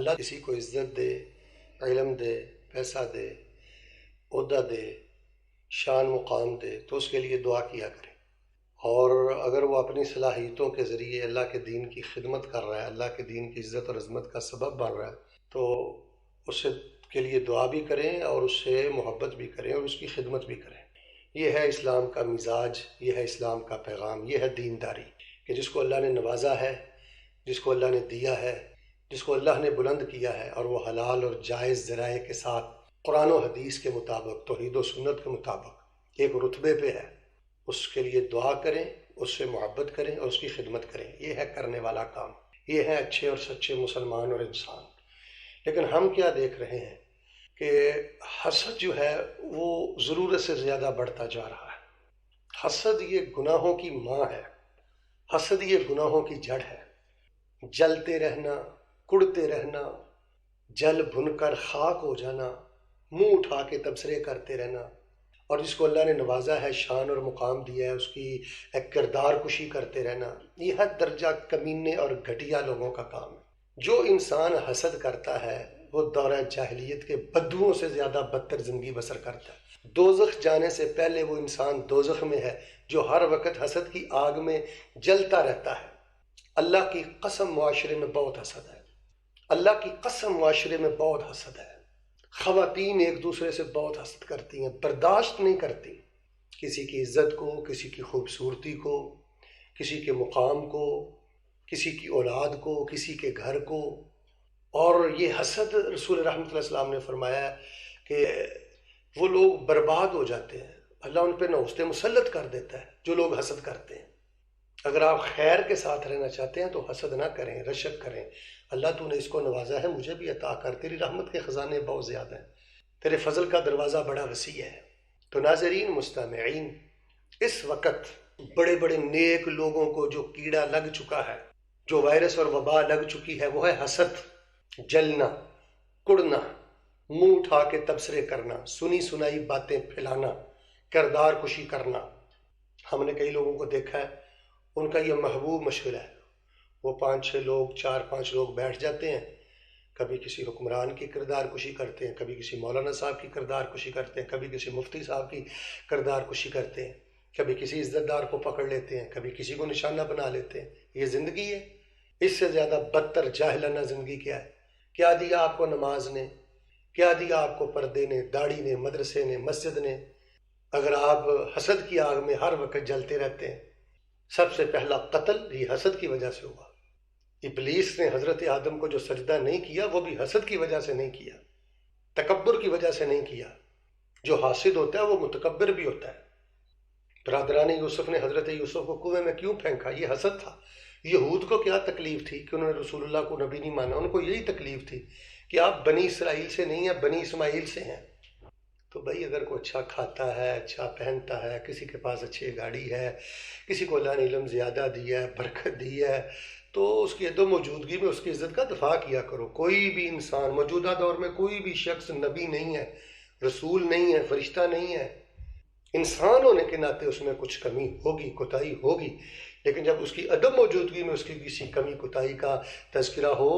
اللہ کسی کو عزت دے، علم دے، پیسہ دے، عہدہ دے، شان مقام دے تو اس کے لیے دعا کیا کریں، اور اگر وہ اپنی صلاحیتوں کے ذریعے اللہ کے دین کی خدمت کر رہا ہے، اللہ کے دین کی عزت اور عظمت کا سبب بن رہا ہے، تو اس کے لیے دعا بھی کریں اور اس سے محبت بھی کریں اور اس کی خدمت بھی کریں۔ یہ ہے اسلام کا مزاج، یہ ہے اسلام کا پیغام، یہ ہے دینداری، کہ جس کو اللہ نے نوازا ہے، جس کو اللہ نے دیا ہے، جس کو اللہ نے بلند کیا ہے، اور وہ حلال اور جائز ذرائع کے ساتھ قرآن و حدیث کے مطابق، توحید و سنت کے مطابق ایک رتبے پہ ہے، اس کے لیے دعا کریں، اس سے محبت کریں اور اس کی خدمت کریں۔ یہ ہے کرنے والا کام، یہ ہے اچھے اور سچے مسلمان اور انسان۔ لیکن ہم کیا دیکھ رہے ہیں کہ حسد جو ہے وہ ضرورت سے زیادہ بڑھتا جا رہا ہے۔ حسد یہ گناہوں کی ماں ہے، حسد یہ گناہوں کی جڑ ہے۔ جلتے رہنا، کڑتے رہنا، جل بھن کر خاک ہو جانا، منہ اٹھا کے تبصرے کرتے رہنا، اور جس کو اللہ نے نوازا ہے، شان اور مقام دیا ہے، اس کی ایک کردار کشی کرتے رہنا، یہ حد درجہ کمینے اور گھٹیا لوگوں کا کام ہے۔ جو انسان حسد کرتا ہے وہ دورہ جاہلیت کے بدوؤں سے زیادہ بدتر زندگی بسر کرتا ہے۔ دوزخ جانے سے پہلے وہ انسان دوزخ میں ہے جو ہر وقت حسد کی آگ میں جلتا رہتا ہے۔ اللہ کی قسم معاشرے میں بہت حسد ہے، اللہ کی قسم معاشرے میں بہت حسد ہے۔ خواتین ایک دوسرے سے بہت حسد کرتی ہیں، برداشت نہیں کرتی کسی کی عزت کو، کسی کی خوبصورتی کو، کسی کے مقام کو، کسی کی اولاد کو، کسی کے گھر کو۔ اور یہ حسد رسول رحمۃ اللہ علیہ وسلم نے فرمایا ہے کہ وہ لوگ برباد ہو جاتے ہیں، اللہ ان پہ نحوست مسلط کر دیتا ہے جو لوگ حسد کرتے ہیں۔ اگر آپ خیر کے ساتھ رہنا چاہتے ہیں تو حسد نہ کریں، رشک کریں۔ اللہ تو نے اس کو نوازا ہے، مجھے بھی عطا کر، تیری رحمت کے خزانے بہت زیادہ ہیں، تیرے فضل کا دروازہ بڑا وسیع ہے۔ تو ناظرین، مستمعین، اس وقت بڑے بڑے نیک لوگوں کو جو کیڑا لگ چکا ہے، جو وائرس اور وبا لگ چکی ہے، وہ ہے حسد، جلنا، کڑنا، منہ اٹھا کے تبصرے کرنا، سنی سنائی باتیں پھیلانا، کردار کشی کرنا۔ ہم نے کئی لوگوں کو دیکھا ہے، ان کا یہ محبوب مشغلہ ہے، وہ 5-6 لوگ، 4-5 لوگ بیٹھ جاتے ہیں، کبھی کسی حکمران کی کردار کشی کرتے ہیں، کبھی کسی مولانا صاحب کی کردار کشی کرتے ہیں، کبھی کسی مفتی صاحب کی کردار کشی کرتے ہیں، کبھی کسی عزت دار کو پکڑ لیتے ہیں، کبھی کسی کو نشانہ بنا لیتے ہیں۔ یہ زندگی ہے؟ اس سے زیادہ بدتر جاہلانہ زندگی کیا ہے؟ کیا دیا آپ کو نماز نے؟ کیا دیا آپ کو پردے نے، داڑھی نے، مدرسے نے، مسجد نے، اگر آپ حسد کی آگ میں ہر وقت جلتے رہتے ہیں؟ سب سے پہلا قتل یہ حسد کی وجہ سے ہوا۔ ابلیس نے حضرت آدم کو جو سجدہ نہیں کیا وہ بھی حسد کی وجہ سے نہیں کیا، تکبر کی وجہ سے نہیں کیا۔ جو حاسد ہوتا ہے وہ متکبر بھی ہوتا ہے۔ برادران یوسف نے حضرت یوسف کو کنویں میں کیوں پھینکا؟ یہ حسد تھا۔ یہود کو کیا تکلیف تھی کہ انہوں نے رسول اللہ کو نبی نہیں مانا؟ ان کو یہی تکلیف تھی کہ آپ بنی اسرائیل سے نہیں ہیں، بنی اسماعیل سے ہیں۔ تو بھائی اگر کوئی اچھا کھاتا ہے، اچھا پہنتا ہے، کسی کے پاس اچھی گاڑی ہے، کسی کو اللہ نے علم زیادہ دیا ہے، برکت دی ہے، تو اس کی عدم موجودگی میں اس کی عزت کا دفاع کیا کرو۔ کوئی بھی انسان موجودہ دور میں، کوئی بھی شخص نبی نہیں ہے، رسول نہیں ہے، فرشتہ نہیں ہے۔ انسان ہونے کے ناطے اس میں کچھ کمی ہوگی، کوتاہی ہوگی، لیکن جب اس کی عدم موجودگی میں اس کی کسی کمی کوتاہی کا تذکرہ ہو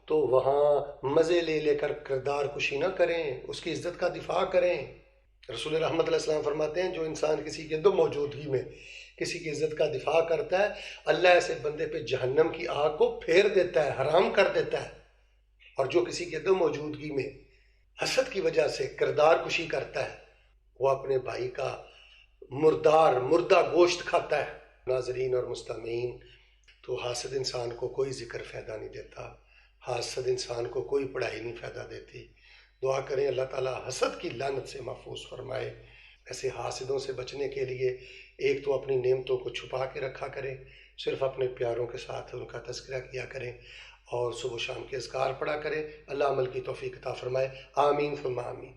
تو وہاں مزے لے لے کر کردار کشی نہ کریں، اس کی عزت کا دفاع کریں۔ رسول رحمۃ اللہ علیہ وسلم فرماتے ہیں جو انسان کسی کی عدم موجودگی میں کسی کی عزت کا دفاع کرتا ہے، اللہ ایسے بندے پہ جہنم کی آگ کو پھیر دیتا ہے، حرام کر دیتا ہے۔ اور جو کسی کی عدم موجودگی میں حسد کی وجہ سے کردار کشی کرتا ہے، وہ اپنے بھائی کا مردہ گوشت کھاتا ہے۔ ناظرین اور مستمعین، تو حاسد انسان کو کوئی ذکر فائدہ نہیں دیتا، حاسد انسان کو کوئی پڑھائی نہیں فائدہ دیتی۔ دعا کریں اللہ تعالیٰ حسد کی لعنت سے محفوظ فرمائے۔ ایسے حاسدوں سے بچنے کے لیے ایک تو اپنی نعمتوں کو چھپا کے رکھا کریں، صرف اپنے پیاروں کے ساتھ ان کا تذکرہ کیا کریں، اور صبح و شام کے اذکار پڑھا کریں۔ اللہ عمل کی توفیق عطا فرمائے، آمین ثم آمین۔